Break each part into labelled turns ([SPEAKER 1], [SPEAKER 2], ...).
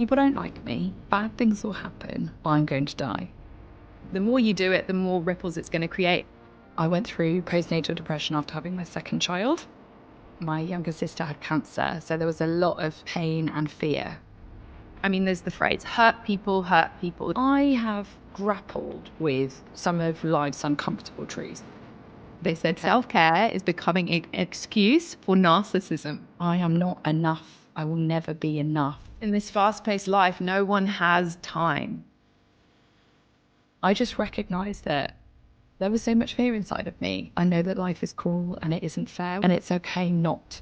[SPEAKER 1] People don't like me. Bad things will happen. I'm going to die.
[SPEAKER 2] The more you do it, the more ripples it's going to create.
[SPEAKER 1] I went through postnatal depression after having my second child. My younger sister had cancer, so there was a lot of pain and fear.
[SPEAKER 2] I mean, there's the phrase, hurt people, hurt people.
[SPEAKER 1] I have grappled with some of life's uncomfortable truths.
[SPEAKER 2] They said self-care is becoming an excuse for narcissism.
[SPEAKER 1] I am not enough. I will never be enough.
[SPEAKER 2] In this fast-paced life, no one has time.
[SPEAKER 1] I just recognised that there was so much fear inside of me. I know that life is cruel and it isn't fair, and it's okay not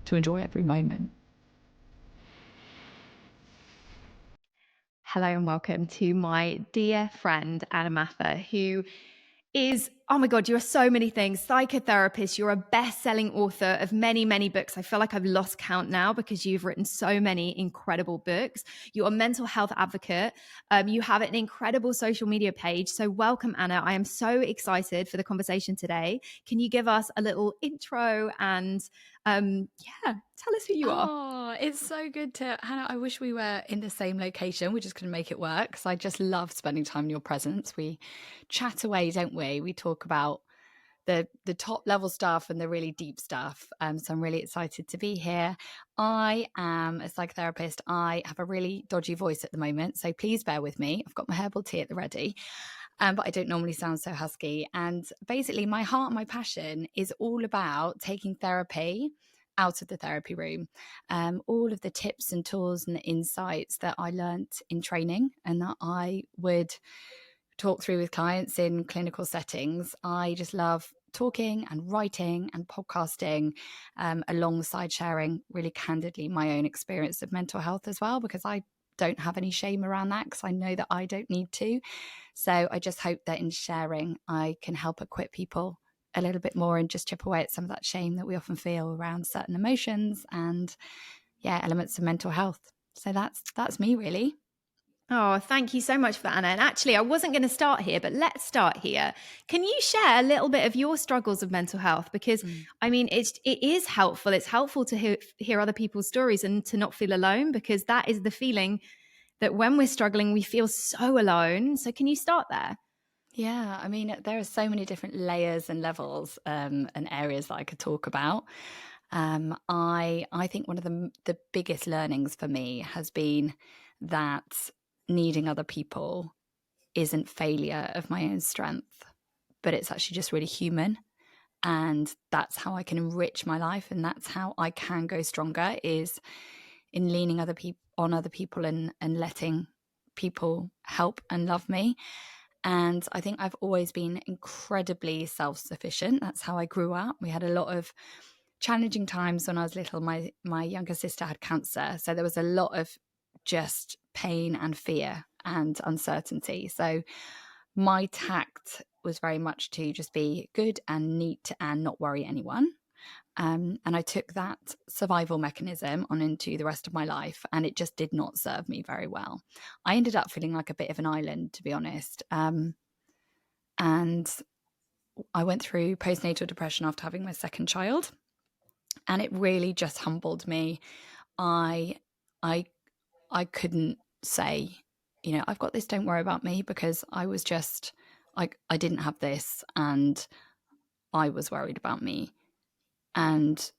[SPEAKER 1] to enjoy every moment.
[SPEAKER 2] Hello and welcome to my dear friend, Anna Mather, who is, oh my God, you're so many things. Psychotherapist, you're a best-selling author of many, many books. I feel like I've lost count now because you've written so many incredible books. You're a mental health advocate. You have an incredible social media page. So welcome, Anna. I am so excited for the conversation today. Can you give us a little intro and tell us who you are?
[SPEAKER 1] Oh, it's so good to, Hannah, I wish we were in the same location. We're just going to make it work because I just love spending time in your presence. We chat away, don't we? We talk about the top level stuff and the really deep stuff. So I'm really excited to be here. I am a psychotherapist. I have a really dodgy voice at the moment, so please bear with me. I've got my herbal tea at the ready. But I don't normally sound so husky. And basically my heart and my passion is all about taking therapy out of the therapy room. All of the tips and tools and the insights that I learnt in training and that I would talk through with clients in clinical settings. I just love talking and writing and podcasting alongside sharing really candidly my own experience of mental health as well, because I don't have any shame around that because I know that I don't need to. So I just hope that in sharing, I can help equip people a little bit more and just chip away at some of that shame that we often feel around certain emotions and elements of mental health. So that's me really.
[SPEAKER 2] Oh, thank you so much for that, Anna. And actually, I wasn't going to start here, but let's start here. Can you share a little bit of your struggles of mental health? Because I mean, it is helpful. It's helpful to hear other people's stories and to not feel alone, because that is the feeling that when we're struggling, we feel so alone. So can you start there?
[SPEAKER 1] Yeah, I mean, there are so many different layers and levels and areas that I could talk about. I think one of the biggest learnings for me has been that needing other people isn't failure of my own strength, but it's actually just really human. And that's how I can enrich my life, and that's how I can go stronger, is in leaning on other people and letting people help and love me. And I think I've always been incredibly self-sufficient. That's how I grew up. We had a lot of challenging times when I was little. My younger sister had cancer, so there was a lot of just pain and fear and uncertainty. So my tact was very much to just be good and neat and not worry anyone. And I took that survival mechanism on into the rest of my life, and it just did not serve me very well. I ended up feeling like a bit of an island, to be honest. And I went through postnatal depression after having my second child, and it really just humbled me. I couldn't say, I've got this, don't worry about me, because I was just I didn't have this, and I was worried about me. And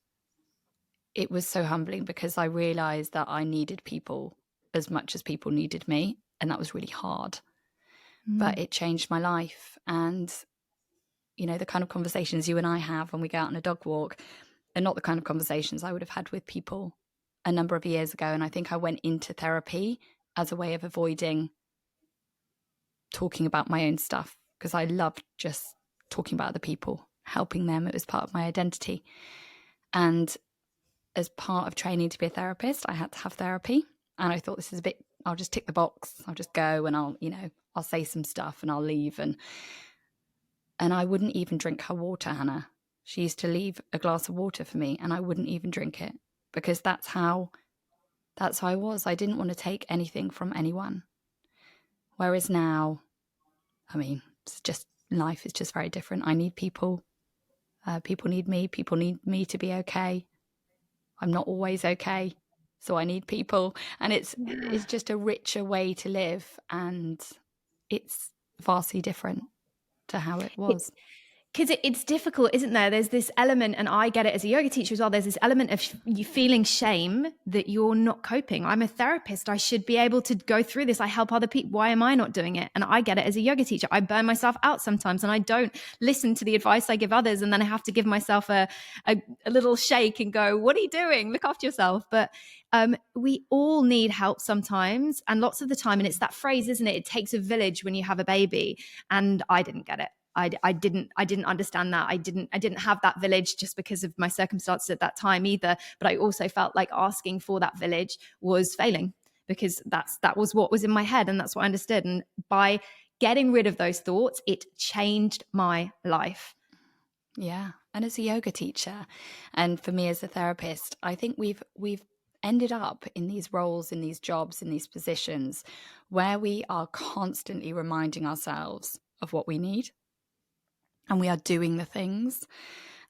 [SPEAKER 1] it was so humbling because I realized that I needed people as much as people needed me. And that was really hard. But it changed my life. And, the kind of conversations you and I have when we go out on a dog walk are not the kind of conversations I would have had with people a number of years ago. And I think I went into therapy as a way of avoiding talking about my own stuff, because I loved just talking about other people, helping them. It was part of my identity. And as part of training to be a therapist, I had to have therapy. And I thought, this is a bit, I'll just tick the box. I'll just go and I'll say some stuff and I'll leave. And I wouldn't even drink her water, Hannah. She used to leave a glass of water for me and I wouldn't even drink it, because that's how I was. I didn't want to take anything from anyone. Whereas now, I mean, it's just, life is just very different. I need people. People need me. People need me to be okay. I'm not always okay. So I need people, and it's just a richer way to live, and it's vastly different to how it was.
[SPEAKER 2] Because it's difficult, isn't there? There's this element, and I get it as a yoga teacher as well. There's this element of you feeling shame that you're not coping. I'm a therapist. I should be able to go through this. I help other people. Why am I not doing it? And I get it as a yoga teacher. I burn myself out sometimes, and I don't listen to the advice I give others. And then I have to give myself a little shake and go, what are you doing? Look after yourself. But we all need help sometimes, and lots of the time. And it's that phrase, isn't it? It takes a village when you have a baby. And I didn't get it. I didn't understand that. I didn't have that village just because of my circumstances at that time either. But I also felt like asking for that village was failing, because that was what was in my head, and that's what I understood. And by getting rid of those thoughts, it changed my life.
[SPEAKER 1] Yeah. And as a yoga teacher, and for me as a therapist, I think we've ended up in these roles, in these jobs, in these positions where we are constantly reminding ourselves of what we need. And we are doing the things.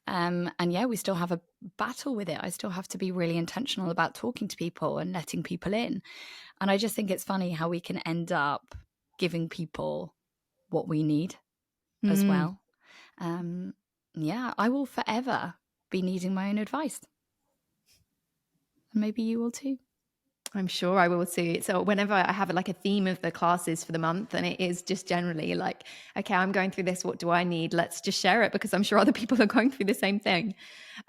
[SPEAKER 1] And yeah, we still have a battle with it. I still have to be really intentional about talking to people and letting people in. And I just think it's funny how we can end up giving people what we need as well. Yeah, I will forever be needing my own advice. And maybe you will too.
[SPEAKER 2] I'm sure I will too. So whenever I have like a theme of the classes for the month, and it is just generally like, okay, I'm going through this. What do I need? Let's just share it, because I'm sure other people are going through the same thing.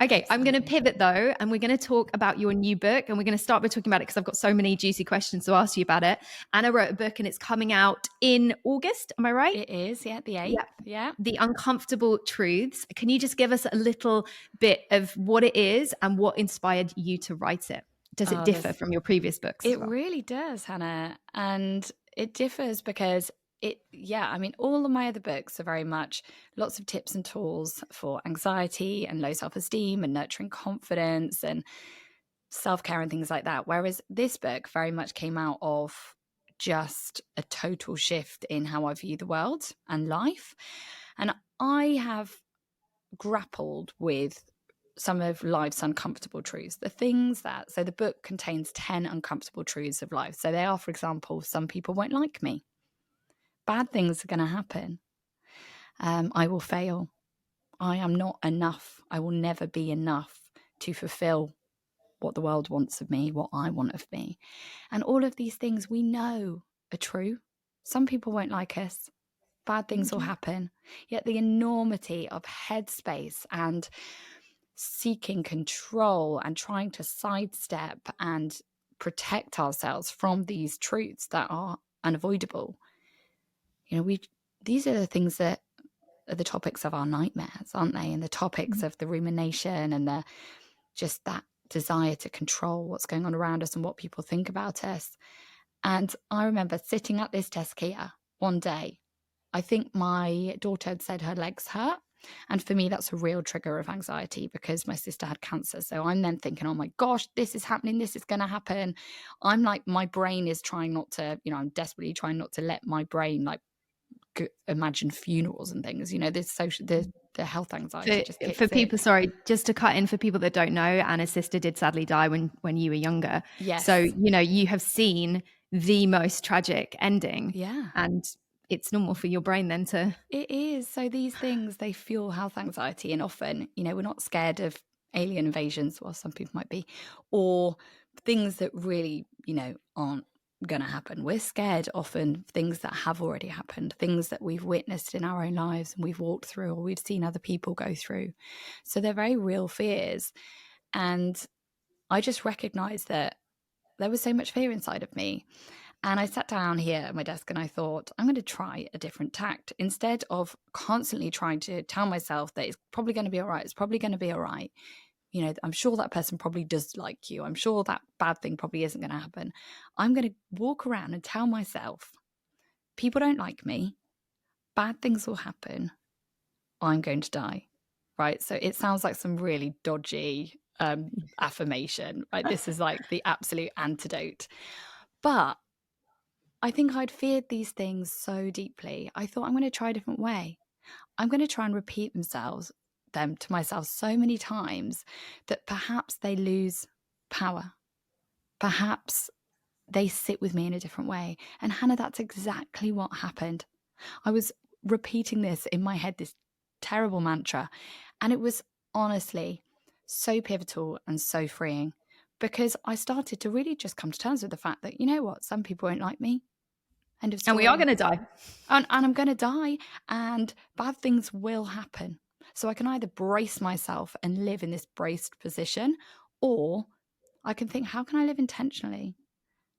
[SPEAKER 2] Okay, absolutely. I'm going to pivot though, and we're going to talk about your new book, and we're going to start by talking about it because I've got so many juicy questions to ask you about it. Anna wrote a book and it's coming out in August. Am I right?
[SPEAKER 1] It is, yeah, the 8th. Yeah.
[SPEAKER 2] The Uncomfortable Truths. Can you just give us a little bit of what it is and what inspired you to write it? Does it differ from your previous books?
[SPEAKER 1] It really does, Hannah. And it differs because all of my other books are very much lots of tips and tools for anxiety and low self-esteem and nurturing confidence and self-care and things like that. Whereas this book very much came out of just a total shift in how I view the world and life. And I have grappled with some of life's uncomfortable truths, so the book contains 10 uncomfortable truths of life. So they are, for example, some people won't like me. Bad things are going to happen. I will fail. I am not enough. I will never be enough to fulfill what the world wants of me, what I want of me. And all of these things we know are true. Some people won't like us. Bad things will happen. Yet the enormity of headspace and seeking control and trying to sidestep and protect ourselves from these truths that are unavoidable. These are the things that are the topics of our nightmares, aren't they? And the topics of the rumination and just that desire to control what's going on around us and what people think about us. And I remember sitting at this desk here one day. I think my daughter had said her legs hurt. And for me, that's a real trigger of anxiety because my sister had cancer. So I'm then thinking, oh my gosh, this is happening. This is going to happen. I'm like, my brain is trying not to, I'm desperately trying not to let my brain like imagine funerals and things. The health anxiety just kicks
[SPEAKER 2] for people.
[SPEAKER 1] in.
[SPEAKER 2] Sorry, just to cut in for people that don't know, Anna's sister did sadly die when you were younger.
[SPEAKER 1] Yes.
[SPEAKER 2] So you have seen the most tragic ending.
[SPEAKER 1] Yeah.
[SPEAKER 2] And it's normal for your brain then to...
[SPEAKER 1] It is. So these things, they fuel health anxiety. And often, we're not scared of alien invasions, well, some people might be, or things that really, aren't going to happen. We're scared often of things that have already happened, things that we've witnessed in our own lives and we've walked through or we've seen other people go through. So they're very real fears. And I just recognized that there was so much fear inside of me. And I sat down here at my desk and I thought, I'm going to try a different tact. Instead of constantly trying to tell myself that it's probably going to be all right, it's probably going to be all right. I'm sure that person probably does like you. I'm sure that bad thing probably isn't going to happen. I'm going to walk around and tell myself, people don't like me. Bad things will happen. I'm going to die. Right? So it sounds like some really dodgy affirmation, right? This is like the absolute antidote. But I think I'd feared these things so deeply. I thought, I'm going to try a different way. I'm going to try and repeat them to myself so many times that perhaps they lose power. perhaps they sit with me in a different way. And Hannah, that's exactly what happened. I was repeating this in my head, this terrible mantra, and it was honestly so pivotal and so freeing, because I started to really just come to terms with the fact that, you know what, some people won't like me. End of
[SPEAKER 2] And we are
[SPEAKER 1] story.
[SPEAKER 2] going to die.
[SPEAKER 1] And I'm going to die, and bad things will happen. So I can either brace myself and live in this braced position, or I can think, how can I live intentionally?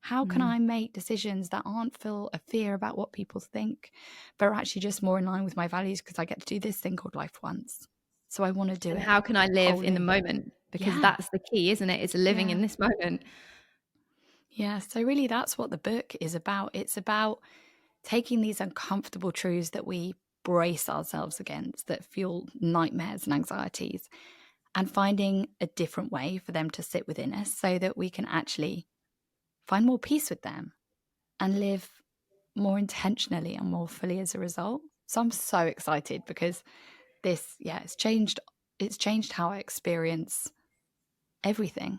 [SPEAKER 1] How can I make decisions that aren't full of fear about what people think, but are actually just more in line with my values, because I get to do this thing called life once. So I want to do
[SPEAKER 2] And
[SPEAKER 1] it
[SPEAKER 2] how can I live in the
[SPEAKER 1] wholly.
[SPEAKER 2] moment? Because
[SPEAKER 1] Yeah.
[SPEAKER 2] that's the key, isn't it? It's living in
[SPEAKER 1] Yeah.
[SPEAKER 2] this moment.
[SPEAKER 1] Yeah. So really that's what the book is about. It's about taking these uncomfortable truths that we brace ourselves against, that fuel nightmares and anxieties, and finding a different way for them to sit within us so that we can actually find more peace with them and live more intentionally and more fully as a result. So I'm so excited, because this, it's changed how I experience everything.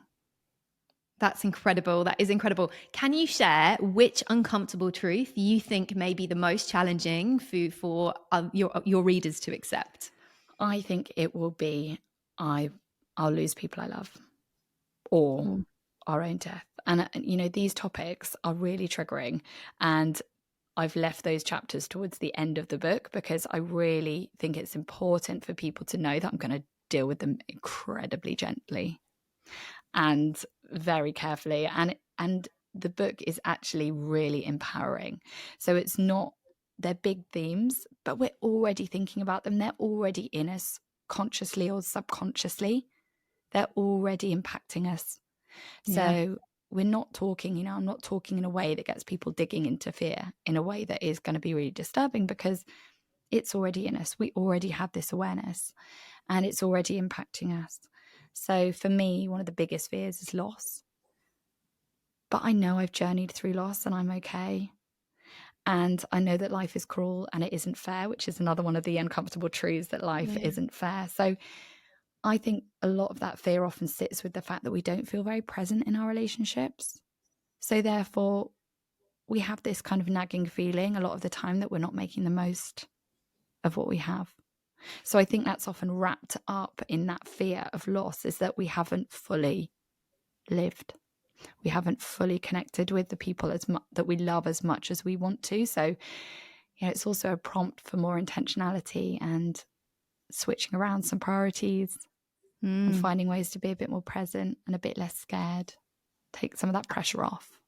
[SPEAKER 2] That's incredible. That is incredible. Can you share which uncomfortable truth you think may be the most challenging for your readers to accept?
[SPEAKER 1] I think it will be I'll lose people I love, or
[SPEAKER 2] Mm.
[SPEAKER 1] our own death. And these topics are really triggering, and I've left those chapters towards the end of the book because I really think it's important for people to know that I'm going to deal with them incredibly gently and very carefully. And the book is actually really empowering. So it's not, they're big themes, but we're already thinking about them. They're already in us, consciously or subconsciously. They're already impacting us.
[SPEAKER 2] Yeah.
[SPEAKER 1] So we're not talking, I'm not talking in a way that gets people digging into fear in a way that is going to be really disturbing, because it's already in us. We already have this awareness, and it's already impacting us. So for me, one of the biggest fears is loss. But I know I've journeyed through loss and I'm okay. And I know that life is cruel and it isn't fair, which is another one of the uncomfortable truths, that life isn't fair. So I think a lot of that fear often sits with the fact that we don't feel very present in our relationships. So therefore, we have this kind of nagging feeling a lot of the time that we're not making the most of what we have. So I think that's often wrapped up in that fear of loss, is that we haven't fully lived. We haven't fully connected with the people that we love as much as we want to. So, it's also a prompt for more intentionality and switching around some priorities and finding ways to be a bit more present and a bit less scared. Take some of that pressure off.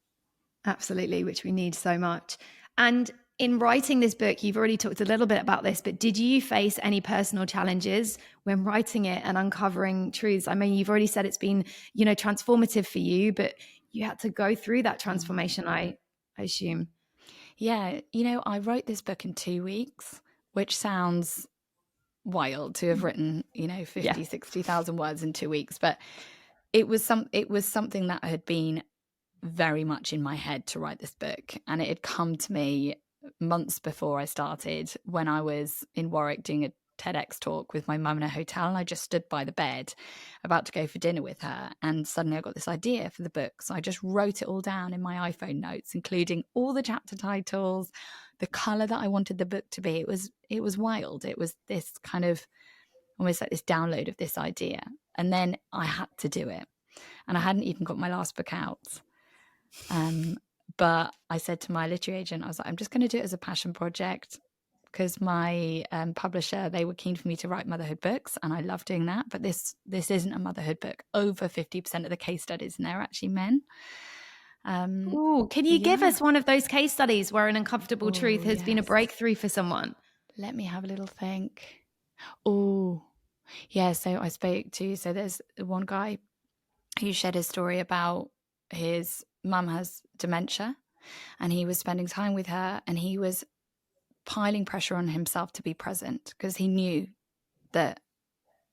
[SPEAKER 2] Absolutely, which we need so much. And in writing this book, you've already talked a little bit about this, but did you face any personal challenges when writing it and uncovering truths? I mean, you've already said it's been, transformative for you, but you had to go through that transformation, I assume.
[SPEAKER 1] Yeah, I wrote this book in 2 weeks, which sounds wild to have written, 50, 60,000 words in 2 weeks, but it was something that had been very much in my head to write this book, and it had come to me months before I started, when I was in Warwick doing a TEDx talk with my mum in a hotel, and I just stood by the bed about to go for dinner with her, and suddenly I got this idea for the book. So I just wrote it all down in my iPhone notes, including all the chapter titles, the color that I wanted the book to be. It was wild. It was this kind of almost like this download of this idea, and then I had to do it, and I hadn't even got my last book out. But I said to my literary agent, I was like, I'm just going to do it as a passion project, because my publisher, they were keen for me to write motherhood books, and I love doing that. But this isn't a motherhood book. Over 50% of the case studies in there are actually men.
[SPEAKER 2] Ooh, can you give us one of those case studies where an uncomfortable truth has been a breakthrough for someone?
[SPEAKER 1] Let me have a little think. Oh, yeah. So there's one guy who shared his story about his mum has dementia, and he was spending time with her, and he was piling pressure on himself to be present, because he knew that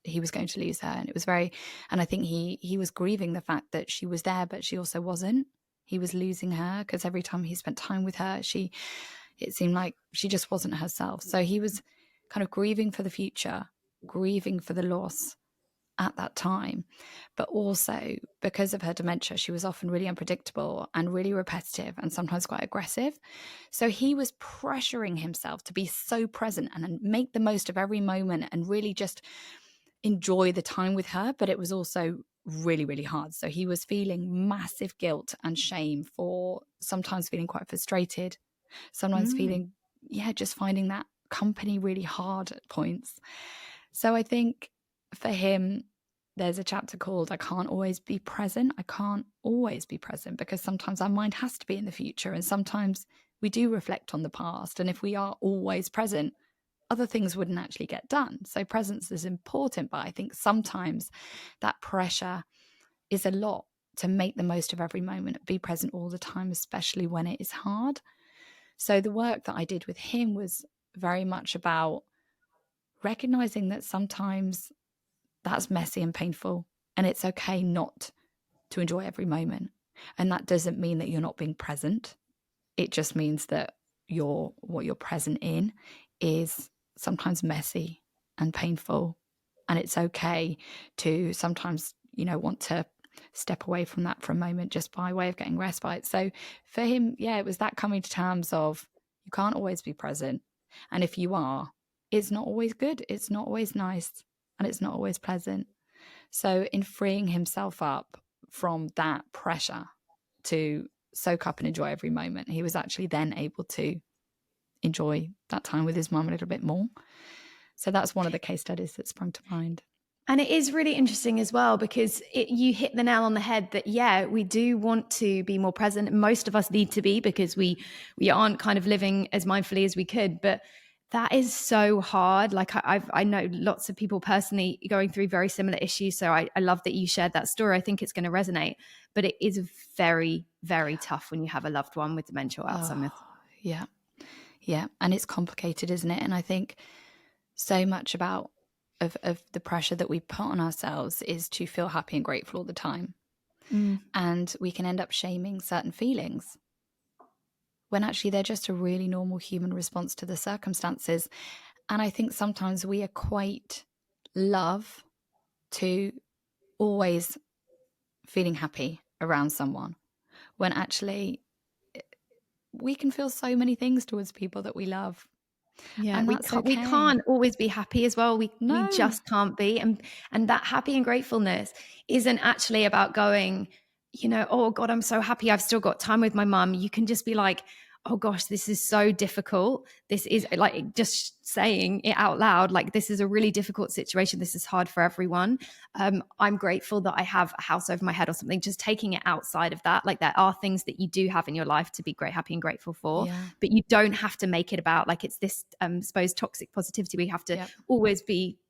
[SPEAKER 1] he was going to lose her. And it was and I think he was grieving the fact that she was there, but she also wasn't. He was losing her, because every time he spent time with her, it seemed like she just wasn't herself. So he was kind of grieving for the future, grieving for the loss, at that time. But also because of her dementia, she was often really unpredictable and really repetitive and sometimes quite aggressive. So he was pressuring himself to be so present and make the most of every moment and really just enjoy the time with her. But it was also really, really hard. So he was feeling massive guilt and shame for sometimes feeling quite frustrated, sometimes feeling, just finding that company really hard at points. So I think for him, there's a chapter called I Can't Always Be Present. I can't always be present because sometimes our mind has to be in the future. And sometimes we do reflect on the past. And if we are always present, other things wouldn't actually get done. So presence is important. But I think sometimes that pressure is a lot to make the most of every moment, be present all the time, especially when it is hard. So the work that I did with him was very much about recognizing that sometimes that's messy and painful, and it's okay not to enjoy every moment. And that doesn't mean that you're not being present. It just means that what you're present in is sometimes messy and painful. And it's okay to sometimes, want to step away from that for a moment just by way of getting respite. So for him, it was that coming to terms of you can't always be present. And if you are, it's not always good. It's not always nice. And it's not always pleasant. So in freeing himself up from that pressure to soak up and enjoy every moment, he was actually then able to enjoy that time with his mum a little bit more. So that's one of the case studies that sprung to mind.
[SPEAKER 2] And it is really interesting as well because you hit the nail on the head that, we do want to be more present. Most of us need to be because we aren't kind of living as mindfully as we could. But that is so hard. Like I know lots of people personally going through very similar issues. So I love that you shared that story. I think it's going to resonate. But it is very, very tough when you have a loved one with dementia or Alzheimer's.
[SPEAKER 1] Yeah. Yeah. And it's complicated, isn't it? And I think so much about of the pressure that we put on ourselves is to feel happy and grateful all the time. And we can end up shaming certain feelings when actually they're just a really normal human response to the circumstances. And I think sometimes we equate love to always feeling happy around someone, when actually we can feel so many things towards people that we love.
[SPEAKER 2] Yeah,
[SPEAKER 1] And
[SPEAKER 2] we
[SPEAKER 1] that's
[SPEAKER 2] can't
[SPEAKER 1] okay.
[SPEAKER 2] we can't always be happy as well. We just can't be. And that happy and gratefulness isn't actually about going, oh God, I'm so happy I've still got time with my mum. You can just be like, oh gosh, this is so difficult. This is like just saying it out loud, like this is a really difficult situation. This is hard for everyone. I'm grateful that I have a house over my head or something. Just taking it outside of that. Like there are things that you do have in your life to be happy and grateful for, but you don't have to make it about like it's this suppose toxic positivity. We have to always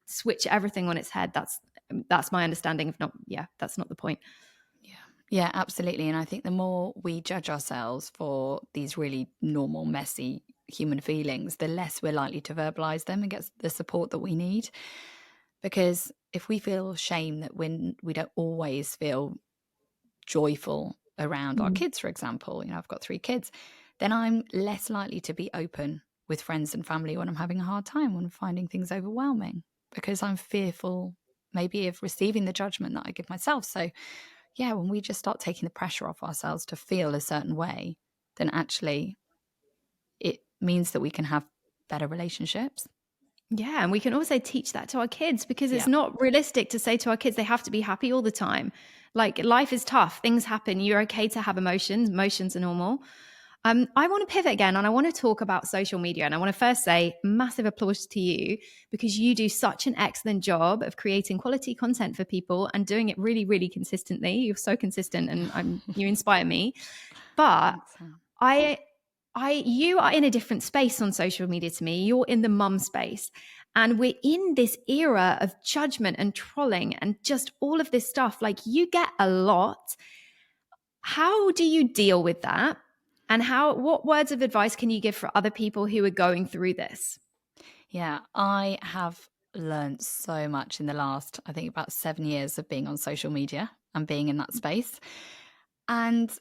[SPEAKER 2] switch everything on its head. That's my understanding of that's not the point.
[SPEAKER 1] Yeah, absolutely. And I think the more we judge ourselves for these really normal, messy human feelings, the less we're likely to verbalize them and get the support that we need. Because if we feel shame that when we don't always feel joyful around our kids, for example, I've got 3 kids, then I'm less likely to be open with friends and family when I'm having a hard time, when I'm finding things overwhelming, because I'm fearful maybe of receiving the judgment that I give myself. So when we just start taking the pressure off ourselves to feel a certain way, then actually it means that we can have better relationships.
[SPEAKER 2] Yeah, and we can also teach that to our kids because it's not realistic to say to our kids they have to be happy all the time. Like life is tough, things happen, you're okay to have emotions are normal. I want to pivot again and I want to talk about social media. And I want to first say massive applause to you because you do such an excellent job of creating quality content for people and doing it really, really consistently. You're so consistent and you inspire me. But you are in a different space on social media to me. You're in the mum space. And we're in this era of judgment and trolling and just all of this stuff. Like you get a lot. How do you deal with that? And what words of advice can you give for other people who are going through this?
[SPEAKER 1] Yeah, I have learned so much in the last, I think, about 7 years of being on social media and being in that space. And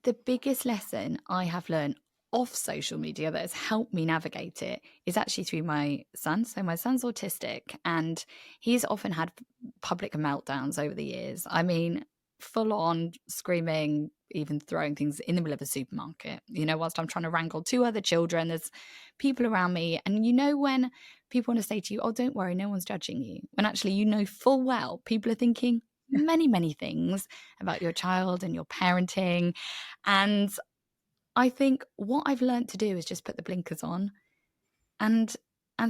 [SPEAKER 1] the biggest lesson I have learned off social media that has helped me navigate it is actually through my son. So my son's autistic, and he's often had public meltdowns over the years. I mean, full on screaming, even throwing things in the middle of a supermarket, whilst I'm trying to wrangle two other children. There's people around me. And when people want to say to you, oh, don't worry, no one's judging you, when actually full well people are thinking many, many things about your child and your parenting. And I think what I've learned to do is just put the blinkers on and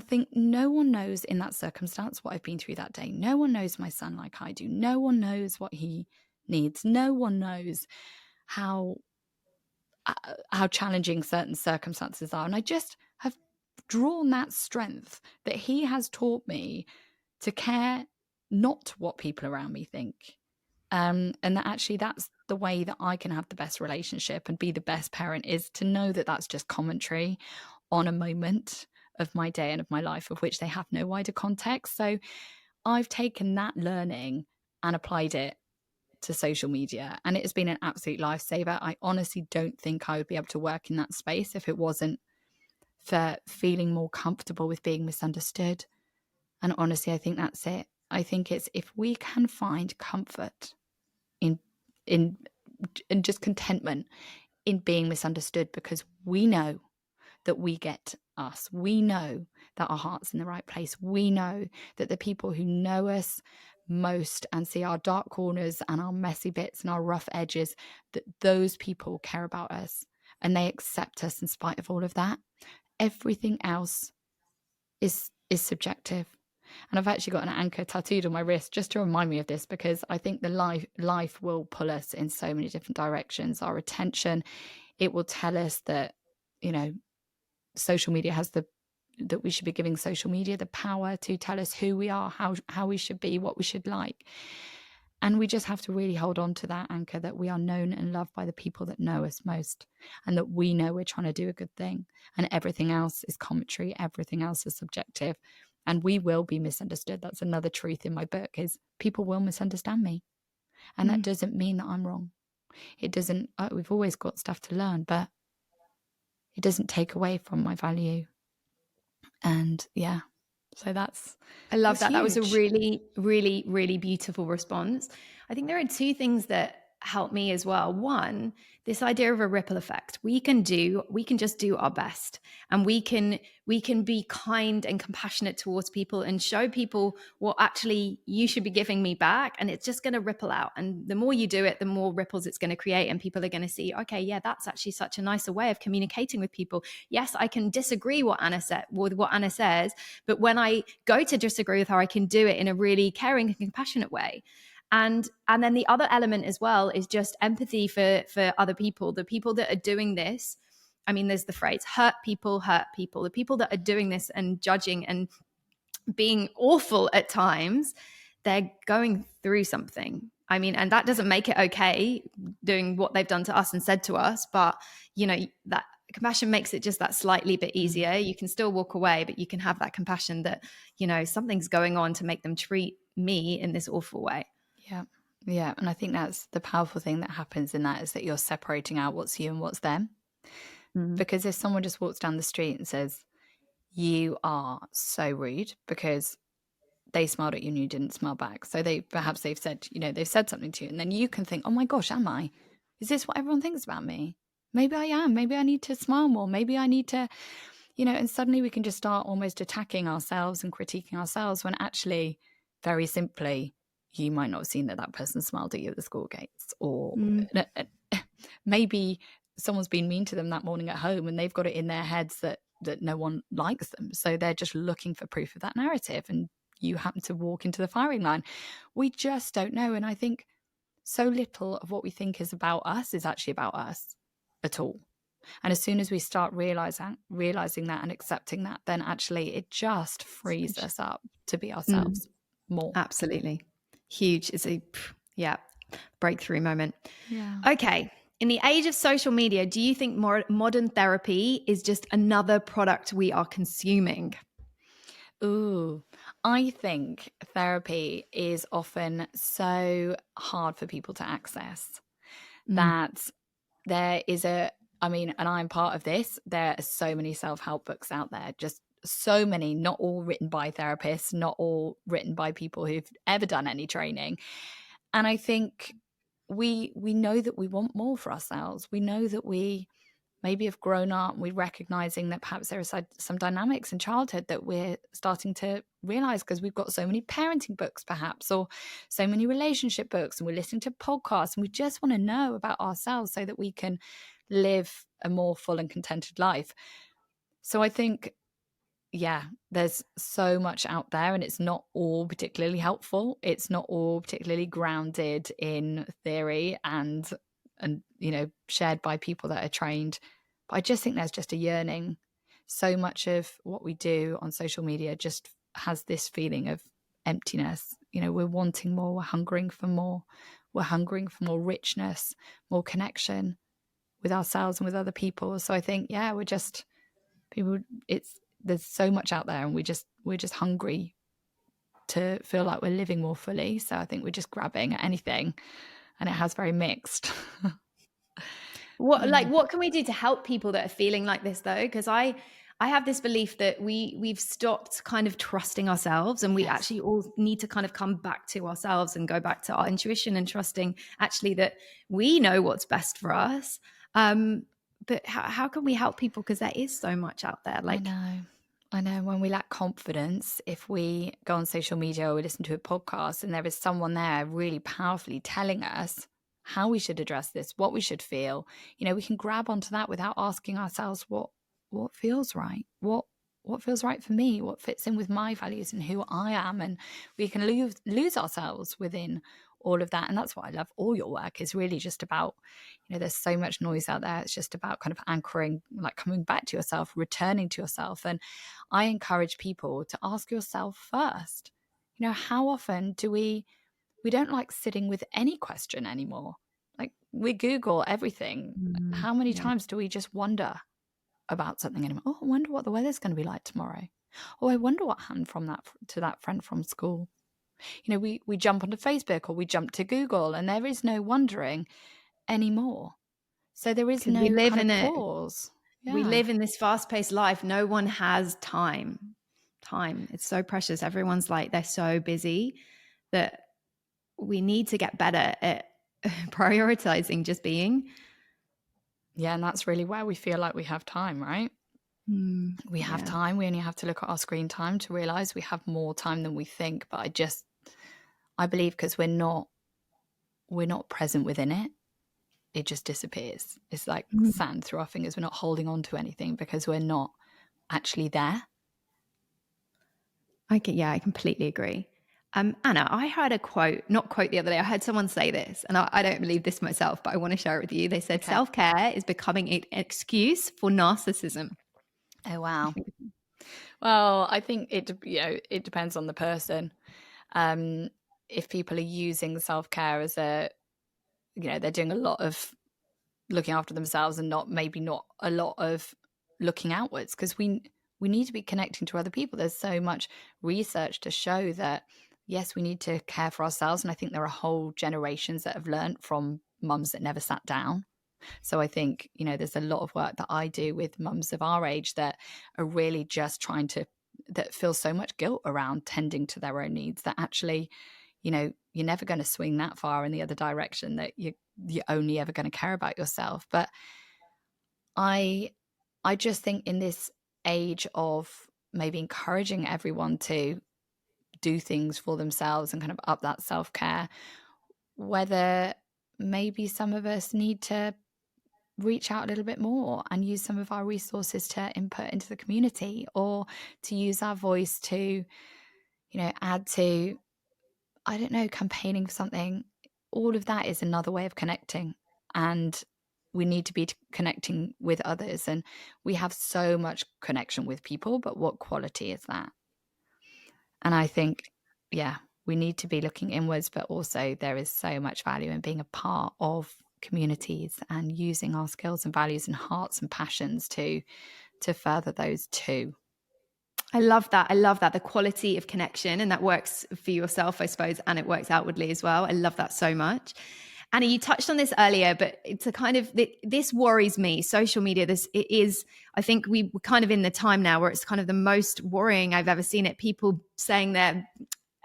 [SPEAKER 1] think no one knows in that circumstance what I've been through that day. No one knows my son like I do. No one knows what he needs. No one knows how challenging certain circumstances are. And I just have drawn that strength that he has taught me to care not what people around me think. And that actually that's the way that I can have the best relationship and be the best parent, is to know that that's just commentary on a moment of my day and of my life of which they have no wider context. So I've taken that learning and applied it to social media, and it has been an absolute lifesaver. I honestly don't think I would be able to work in that space if it wasn't for feeling more comfortable with being misunderstood. And honestly, I think that's it. I think it's if we can find comfort in just contentment in being misunderstood, because we know that we get us. We know that our heart's in the right place. We know that the people who know us most and see our dark corners and our messy bits and our rough edges, that those people care about us and they accept us in spite of all of that. Everything else is subjective. And I've actually got an anchor tattooed on my wrist just to remind me of this, because I think the life will pull us in so many different directions. Our attention, it will tell us that, social media has that we should be giving social media the power to tell us who we are, how we should be, what we should like. And we just have to really hold on to that anchor, that we are known and loved by the people that know us most, and that we know we're trying to do a good thing. And everything else is commentary. Everything else is subjective. And we will be misunderstood. That's another truth in my book, is people will misunderstand me. And that doesn't mean that I'm wrong. It doesn't, we've always got stuff to learn, but it doesn't take away from my value. And yeah, so
[SPEAKER 2] I love that.
[SPEAKER 1] huge.
[SPEAKER 2] That was a really, really, really beautiful response. I think there are two things that help me as well. One, this idea of a ripple effect. We can just do our best, and we can be kind and compassionate towards people and show people what actually you should be giving me back. And it's just going to ripple out. And the more you do it, the more ripples it's going to create. And people are going to see, okay, yeah, that's actually such a nicer way of communicating with people. Yes, I can disagree with what Anna says, but when I go to disagree with her, I can do it in a really caring and compassionate way. And then the other element as well is just empathy for other people, the people that are doing this. I mean, there's the phrase, hurt people. The people that are doing this and judging and being awful at times, they're going through something. I mean, and that doesn't make it okay doing what they've done to us and said to us. But, that compassion makes it just that slightly bit easier. You can still walk away, but you can have that compassion that, something's going on to make them treat me in this awful way.
[SPEAKER 1] Yeah. Yeah. And I think that's the powerful thing that happens in that, is that you're separating out what's you and what's them. Because if someone just walks down the street and says, you are so rude because they smiled at you and you didn't smile back. So they've said, they've said something to you. And then you can think, oh my gosh, am I? Is this what everyone thinks about me? Maybe I am. Maybe I need to smile more. Maybe I need to, and suddenly we can just start almost attacking ourselves and critiquing ourselves, when actually, very simply, you might not have seen that person smiled at you at the school gates, or maybe someone's been mean to them that morning at home and they've got it in their heads that no one likes them. So they're just looking for proof of that narrative, and you happen to walk into the firing line. We just don't know. And I think so little of what we think is about us is actually about us at all. And as soon as we start realizing that and accepting that, then actually it just frees us up to be ourselves more.
[SPEAKER 2] Absolutely. Huge. It's a breakthrough moment.
[SPEAKER 1] Yeah.
[SPEAKER 2] Okay. In the age of social media, do you think modern therapy is just another product we are consuming?
[SPEAKER 1] Ooh, I think therapy is often so hard for people to access that there is a I mean, and I'm part of this, there are so many self-help books out there, just so many, not all written by therapists, not all written by people who've ever done any training. And I think we know that we want more for ourselves. We know that we maybe have grown up, and we're recognizing that perhaps there are some dynamics in childhood that we're starting to realize because we've got so many parenting books perhaps, or so many relationship books, and we're listening to podcasts, and we just want to know about ourselves so that we can live a more full and contented life. So I think, yeah, there's so much out there, and it's not all particularly helpful. It's not all particularly grounded in theory and shared by people that are trained. But I just think there's just a yearning. So much of what we do on social media just has this feeling of emptiness. We're wanting more, we're hungering for more, we're hungering for more richness, more connection with ourselves and with other people. So I think, yeah, there's so much out there, and we're just hungry to feel like we're living more fully. So I think we're just grabbing at anything, and it has very mixed.
[SPEAKER 2] What can we do to help people that are feeling like this though? Because I have this belief that we've stopped kind of trusting ourselves, and we actually all need to kind of come back to ourselves and go back to our intuition and trusting actually that we know what's best for us. But how can we help people? Because there is so much out there.
[SPEAKER 1] I know when we lack confidence, if we go on social media or we listen to a podcast and there is someone there really powerfully telling us how we should address this, what we should feel, we can grab onto that without asking ourselves what feels right, what feels right for me, what fits in with my values and who I am. And we can lose ourselves within all of that. And that's what I love. All your work is really just about, there's so much noise out there. It's just about kind of anchoring, like coming back to yourself, returning to yourself. And I encourage people to ask yourself first, how often do we don't like sitting with any question anymore? Like, we Google everything. How many times do we just wonder about something anymore? Oh, I wonder what the weather's going to be like tomorrow. Oh, I wonder what happened to that friend from school. We jump onto Facebook or we jump to Google, and there is no wondering anymore. So there is no kind of pause.
[SPEAKER 2] Yeah. We live in this fast-paced life. No one has time. It's so precious. Everyone's like, they're so busy that we need to get better at prioritizing just being.
[SPEAKER 1] Yeah, and that's really where we feel like we have time, right? We have time. We only have to look at our screen time to realize we have more time than we think. But I believe because we're not present within it, it just disappears. It's like sand through our fingers. We're not holding on to anything because we're not actually there.
[SPEAKER 2] I completely agree. Anna, I heard not quote the other day. I heard someone say this, and I don't believe this myself, but I want to share it with you. They said, Self-care is becoming an excuse for narcissism.
[SPEAKER 1] Oh, wow. Well, I think it depends on the person. If people are using self-care as they're doing a lot of looking after themselves and not a lot of looking outwards, because we need to be connecting to other people. There's so much research to show that, yes, we need to care for ourselves. And I think there are whole generations that have learned from mums that never sat down. So I think, there's a lot of work that I do with mums of our age that are really just that feel so much guilt around tending to their own needs, that actually, you're never going to swing that far in the other direction, that you're only ever going to care about yourself. But I just think in this age of maybe encouraging everyone to do things for themselves and kind of up that self-care, whether maybe some of us need to reach out a little bit more and use some of our resources to input into the community, or to use our voice to, add to, I don't know, campaigning for something. All of that is another way of connecting, and we need to be connecting with others. And we have so much connection with people, but what quality is that? And I think, we need to be looking inwards, but also there is so much value in being a part of communities and using our skills and values and hearts and passions to further those too.
[SPEAKER 2] I love that. The quality of connection, and that works for yourself, I suppose, and it works outwardly as well. I love that so much. Anna, you touched on this earlier, but it's a kind of, this worries me. Social media, it is, I think we're kind of in the time now where it's kind of the most worrying I've ever seen it. People saying they're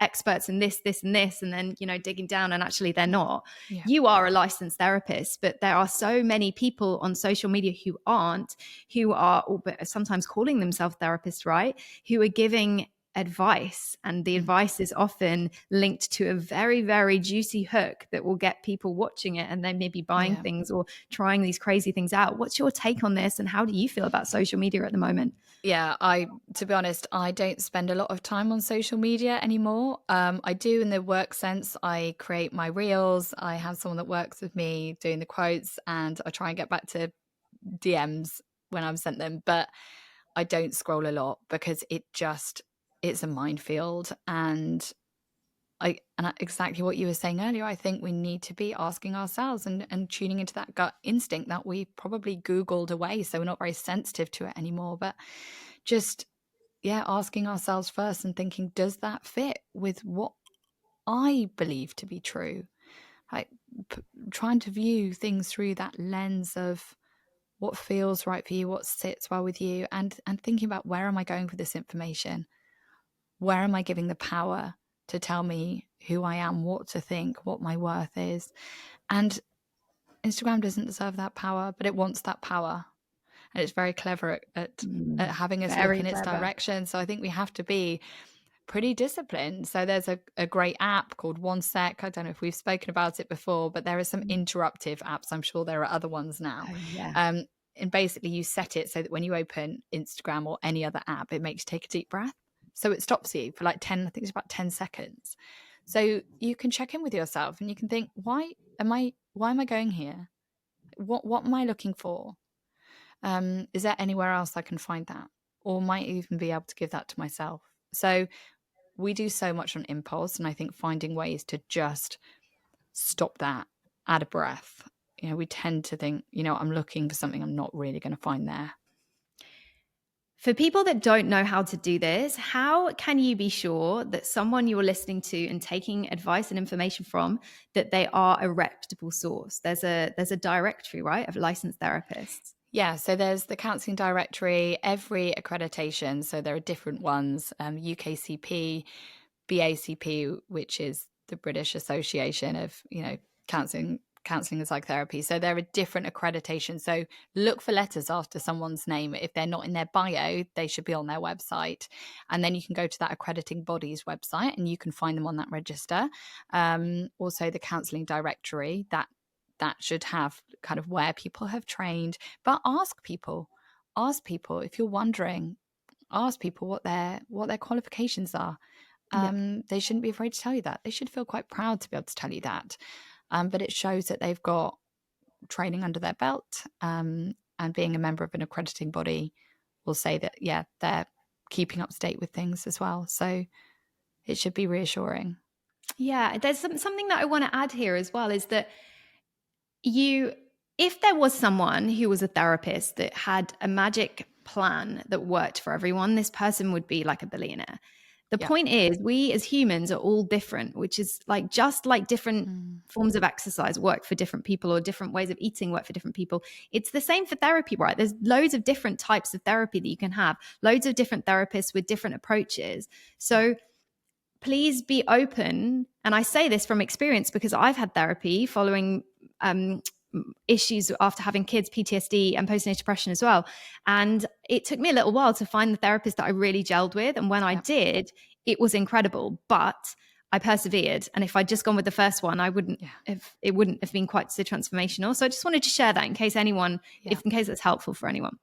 [SPEAKER 2] experts in this, this, and this, and then, digging down and actually they're not.
[SPEAKER 1] Yeah.
[SPEAKER 2] You are a licensed therapist, but there are so many people on social media who aren't, who are sometimes calling themselves therapists, right? Who are giving advice, and the advice is often linked to a very, very juicy hook that will get people watching it and then maybe buying things or trying these crazy things out. What's your take on this, and how do you feel about social media at the moment?
[SPEAKER 1] Yeah, to be honest, I don't spend a lot of time on social media anymore. I do in the work sense. I create my reels. I have someone that works with me doing the quotes, and I try and get back to DMs when I've sent them. But I don't scroll a lot because it's a minefield. And exactly what you were saying earlier, I think we need to be asking ourselves and tuning into that gut instinct that we probably Googled away, so we're not very sensitive to it anymore. But just, asking ourselves first and thinking, does that fit with what I believe to be true? Like trying to view things through that lens of what feels right for you, what sits well with you, and thinking about, where am I going for this information? Where am I giving the power to tell me who I am, what to think, what my worth is? And Instagram doesn't deserve that power, but it wants that power. And it's very clever at having us look
[SPEAKER 2] Very
[SPEAKER 1] in its
[SPEAKER 2] clever.
[SPEAKER 1] direction. So I think we have to be pretty disciplined. So there's a great app called OneSec. I don't know if we've spoken about it before, but there are some interruptive apps. I'm sure there are other ones now.
[SPEAKER 2] Oh, yeah.
[SPEAKER 1] And basically you set it so that when you open Instagram or any other app, it makes you take a deep breath. So it stops you for like 10, I think it's about 10 seconds. So you can check in with yourself and you can think, why am I going here? What am I looking for? Is there anywhere else I can find that? Or might even be able to give that to myself? So we do so much on impulse, and I think finding ways to just stop that, add a breath. We tend to think, I'm looking for something I'm not really going to find there.
[SPEAKER 2] For people that don't know how to do this, how can you be sure that someone you're listening to and taking advice and information from, that they are a reputable source? There's a directory, right, of licensed therapists.
[SPEAKER 1] Yeah, so there's the counselling directory, every accreditation. So there are different ones, UKCP, BACP, which is the British Association of, counselling and psychotherapy. So there are different accreditations. So look for letters after someone's name. If they're not in their bio, they should be on their website. And then you can go to that accrediting body's website and you can find them on that register. Also the counselling directory, that should have kind of where people have trained. But ask people if you're wondering, ask people what their qualifications are. They shouldn't be afraid to tell you that. They should feel quite proud to be able to tell you that. But it shows that they've got training under their belt, and being a member of an accrediting body will say that, they're keeping up to date with things as well. So it should be reassuring.
[SPEAKER 2] Yeah, there's something that I want to add here as well, is that if there was someone who was a therapist that had a magic plan that worked for everyone, this person would be like a billionaire. The point is, we as humans are all different, which is just like different forms of exercise work for different people, or different ways of eating work for different people. It's the same for therapy, right? There's loads of different types of therapy that you can have, loads of different therapists with different approaches. So please be open. And I say this from experience because I've had therapy following issues after having kids, PTSD and postnatal depression as well. And it took me a little while to find the therapist that I really gelled with. And when I did, it was incredible, but I persevered. And if I'd just gone with the first one, it wouldn't have been quite so transformational. So I just wanted to share that in case it's helpful for anyone.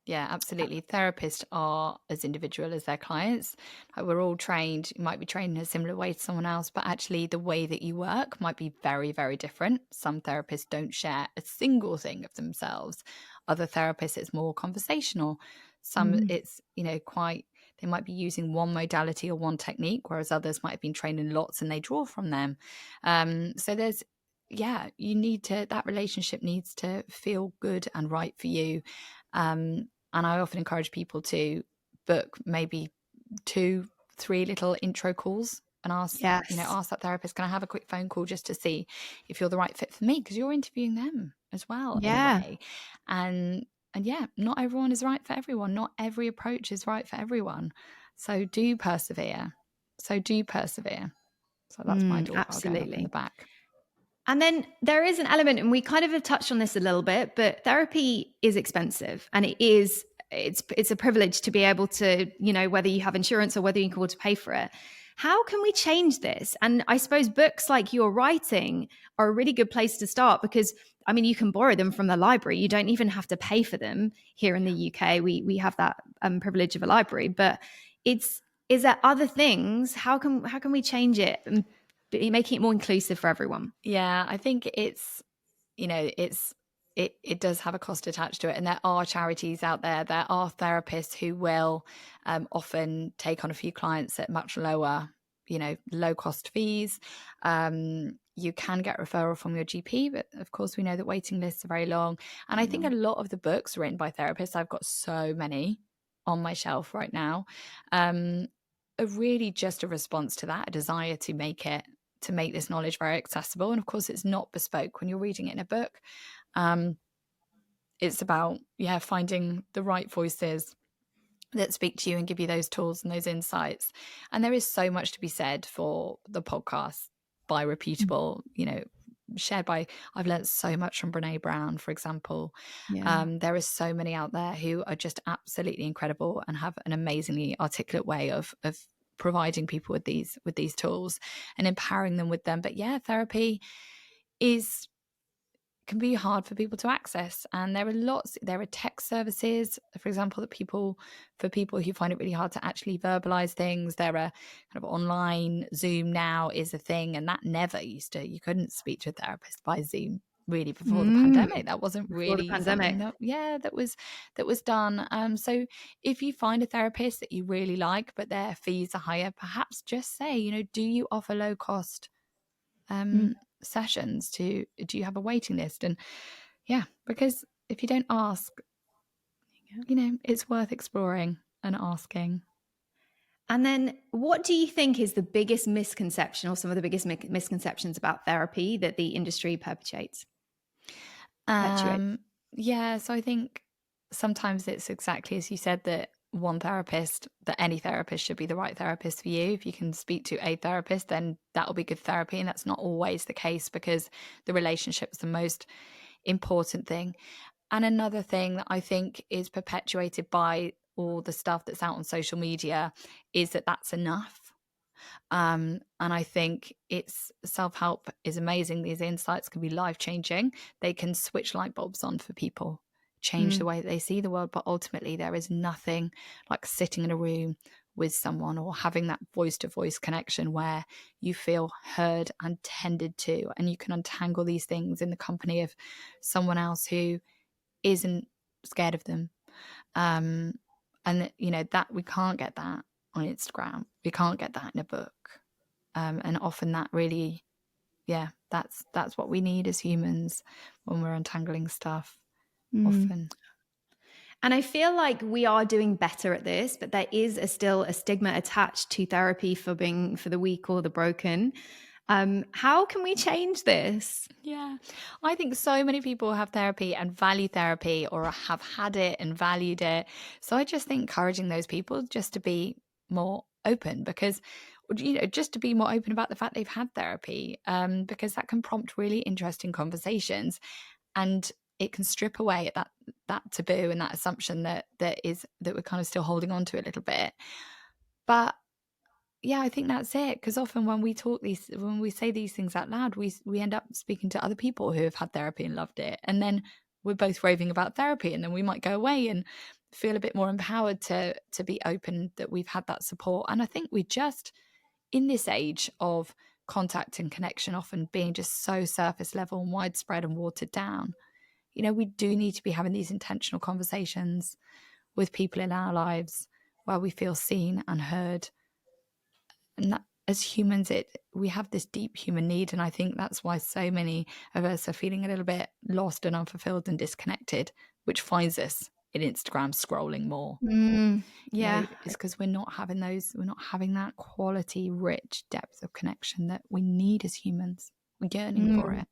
[SPEAKER 1] Yeah, absolutely. Therapists are as individual as their clients. We're all trained. You might be trained in a similar way to someone else, but actually the way that you work might be very, very different. Some therapists don't share a single thing of themselves. Other therapists, it's more conversational. Some it's, they might be using one modality or one technique, whereas others might have been trained in lots and they draw from them. So there's, that relationship needs to feel good and right for you. And I often encourage people to book maybe 2-3 little intro calls and ask
[SPEAKER 2] Yes.
[SPEAKER 1] ask that therapist, can I have a quick phone call just to see if you're the right fit for me, because you're interviewing them as well in a
[SPEAKER 2] Yeah.
[SPEAKER 1] way. And yeah, not everyone is right for everyone, not every approach is right for everyone, so do persevere. So that's my doorbell going off in the
[SPEAKER 2] Absolutely.
[SPEAKER 1] back.
[SPEAKER 2] And then there is an element, and we kind of have touched on this a little bit, but therapy is expensive, and it's a privilege to be able to, whether you have insurance or whether you can afford to pay for it. How can we change this? And I suppose books like you're writing are a really good place to start, because I mean, you can borrow them from the library. You don't even have to pay for them here in the UK. We have that privilege of a library, but is there other things? How can we change it and making it more inclusive for everyone?
[SPEAKER 1] Yeah, I think it's, it does have a cost attached to it, and there are charities out there. There are therapists who will often take on a few clients at much lower, low cost fees. You can get referral from your GP, but of course we know that waiting lists are very long. And I think a lot of the books written by therapists, I've got so many on my shelf right now, are really just a response to that, a desire to make this knowledge very accessible. And of course, it's not bespoke when you're reading it in a book. It's about, finding the right voices that speak to you and give you those tools and those insights. And there is so much to be said for the podcast by reputable, shared by, I've learned so much from Brene Brown, for example.
[SPEAKER 2] Yeah.
[SPEAKER 1] There is so many out there who are just absolutely incredible and have an amazingly articulate way of providing people with these tools and empowering them with them. But yeah, therapy can be hard for people to access, and there are tech services, for example, for people who find it really hard to actually verbalize things. There are kind of online, Zoom now is a thing, and that never used to, you couldn't speak to a therapist by Zoom really before the pandemic. That wasn't
[SPEAKER 2] Before the
[SPEAKER 1] really
[SPEAKER 2] pandemic.
[SPEAKER 1] something that was done. So if you find a therapist that you really like but their fees are higher, perhaps just say, do you offer low cost sessions? Do you have a waiting list? And because if you don't ask, it's worth exploring and asking.
[SPEAKER 2] And then what do you think is the biggest misconception, or some of the biggest misconceptions about therapy that the industry perpetuates?
[SPEAKER 1] So I think sometimes it's exactly as you said, that any therapist should be the right therapist for you. If you can speak to a therapist, then that will be good therapy. And that's not always the case, because the relationship is the most important thing. And another thing that I think is perpetuated by all the stuff that's out on social media is that that's enough. And I think self-help is amazing. These insights can be life-changing. They can switch light bulbs on for people, change the way that they see the world. But ultimately, there is nothing like sitting in a room with someone or having that voice-to-voice connection where you feel heard and tended to, and you can untangle these things in the company of someone else who isn't scared of them. And that we can't get that on Instagram. We can't get that in a book. And often that really, that's what we need as humans when we're untangling stuff often.
[SPEAKER 2] And I feel like we are doing better at this, but there is still a stigma attached to therapy for the weak or the broken. How can we change this?
[SPEAKER 1] Yeah, I think so many people have therapy and value therapy, or have had it and valued it. So I just think encouraging those people just to be more open, because just to be more open about the fact they've had therapy, because that can prompt really interesting conversations, and it can strip away at that taboo and that assumption that we're kind of still holding on to a little bit. But yeah, I think that's it. Because often when we say these things out loud, we end up speaking to other people who have had therapy and loved it, and then we're both raving about therapy, and then we might go away and feel a bit more empowered to be open that we've had that support. And I think we just, in this age of contact and connection often being just so surface level and widespread and watered down, we do need to be having these intentional conversations with people in our lives where we feel seen and heard. And that, as humans, we have this deep human need, and I think that's why so many of us are feeling a little bit lost and unfulfilled and disconnected, which finds us in Instagram scrolling more.
[SPEAKER 2] Yeah.
[SPEAKER 1] It's because we're not having that quality, rich depth of connection that we need as humans. We're yearning for it.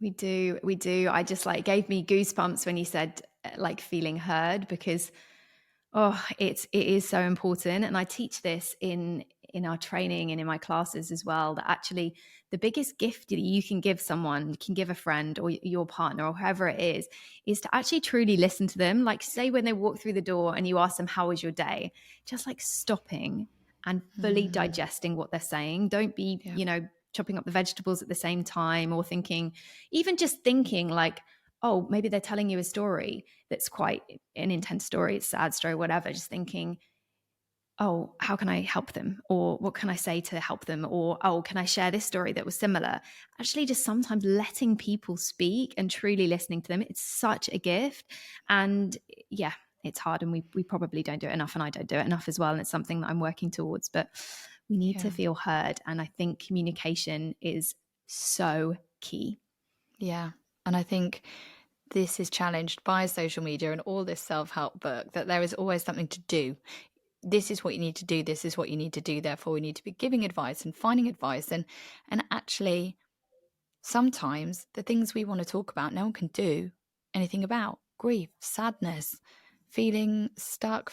[SPEAKER 2] We do. I just like gave me goosebumps when you said like feeling heard, because it is so important. And I teach this in our training and in my classes as well, that actually the biggest gift that you can give someone, you can give a friend or your partner or whoever it is to actually truly listen to them. Like, say when they walk through the door and you ask them, how was your day? Just like stopping and fully digesting what they're saying. Don't be, chopping up the vegetables at the same time, or even just thinking like, oh, maybe they're telling you a story that's quite an intense story, it's a sad story, whatever. Just thinking, oh, how can I help them? Or what can I say to help them? Or, oh, can I share this story that was similar? Actually, just sometimes letting people speak and truly listening to them. It's such a gift. And yeah, it's hard. And we probably don't do it enough. And I don't do it enough as well. And it's something that I'm working towards. But we need to feel heard. And I think communication is so key.
[SPEAKER 1] Yeah. And I think this is challenged by social media and all this self-help book, that there is always something to do. This is what you need to do. This is what you need to do. Therefore, we need to be giving advice and finding advice. And actually, sometimes the things we want to talk about, no one can do anything about. Grief, sadness, feeling stuck,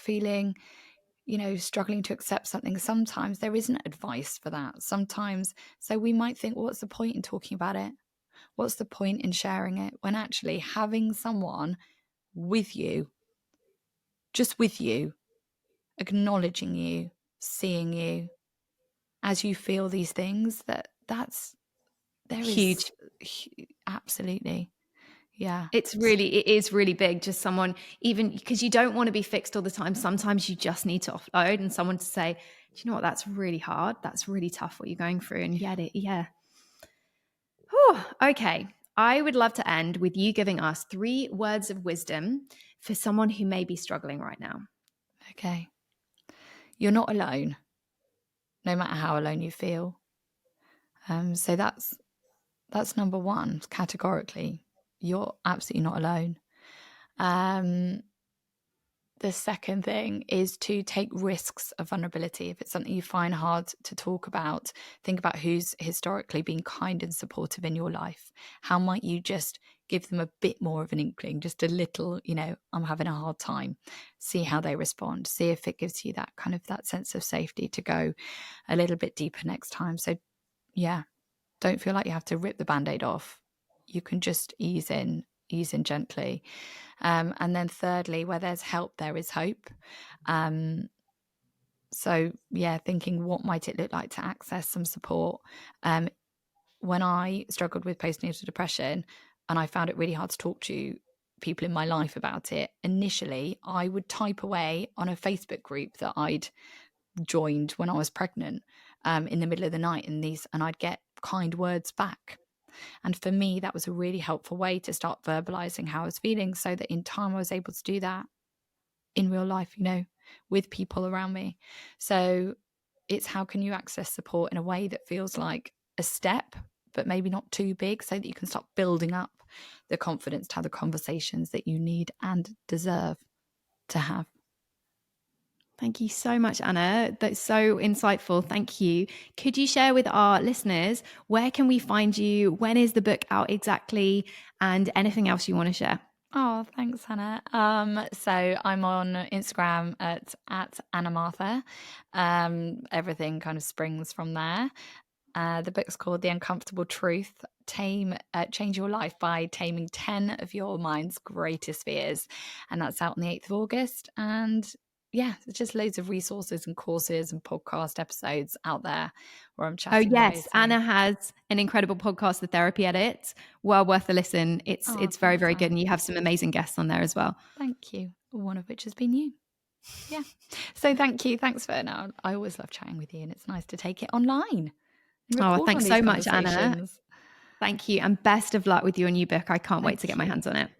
[SPEAKER 1] struggling to accept something. Sometimes there isn't advice for that. Sometimes, so we might think, well, what's the point in talking about it? What's the point in sharing it? When actually having someone with you, just with you, acknowledging you, seeing you as you feel these things, that's
[SPEAKER 2] Huge.
[SPEAKER 1] Absolutely. Yeah.
[SPEAKER 2] It is really big. Just someone, even because you don't want to be fixed all the time. Sometimes you just need to offload, and someone to say, do you know what? That's really hard. That's really tough what you're going through. And Whew, okay. I would love to end with you giving us 3 words of wisdom for someone who may be struggling right now.
[SPEAKER 1] Okay. You're not alone, no matter how alone you feel. So that's number 1, categorically. You're absolutely not alone. The second thing is to take risks of vulnerability. If it's something you find hard to talk about, think about who's historically been kind and supportive in your life. How might you just give them a bit more of an inkling, just a little, I'm having a hard time. See how they respond. See if it gives you that kind of that sense of safety to go a little bit deeper next time. So yeah, don't feel like you have to rip the Band-Aid off. You can just ease in gently. And then thirdly, where there's help, there is hope. So yeah, thinking what might it look like to access some support. When I struggled with postnatal depression and I found it really hard to talk to people in my life about it, initially I would type away on a Facebook group that I'd joined when I was pregnant in the middle of the night, and I'd get kind words back. And for me, that was a really helpful way to start verbalizing how I was feeling, so that in time I was able to do that in real life, with people around me. So it's how can you access support in a way that feels like a step, but maybe not too big, so that you can start building up the confidence to have the conversations that you need and deserve to have.
[SPEAKER 2] Thank you so much, Anna. That's so insightful. Thank you. Could you share with our listeners, where can we find you? When is the book out exactly? And anything else you want to share?
[SPEAKER 1] Oh, thanks, Hannah. So I'm on Instagram at Anna Martha. Everything kind of springs from there. The book's called The Uncomfortable Truth, Change Your Life by Taming 10 of Your Mind's Greatest Fears. And that's out on the 8th of August. And yeah, there's just loads of resources and courses and podcast episodes out there where I'm chatting.
[SPEAKER 2] Oh yes,
[SPEAKER 1] away, so.
[SPEAKER 2] Anna has an incredible podcast, The Therapy Edit. Well worth a listen. It's very, very good. And you have some amazing guests on there as well.
[SPEAKER 1] Thank you. One of which has been you. Yeah. So thank you. Thanks for now. I always love chatting with you, and it's nice to take it online.
[SPEAKER 2] Oh, thanks so much, Anna. Thank you. And best of luck with your new book. I can't wait to get my hands on it.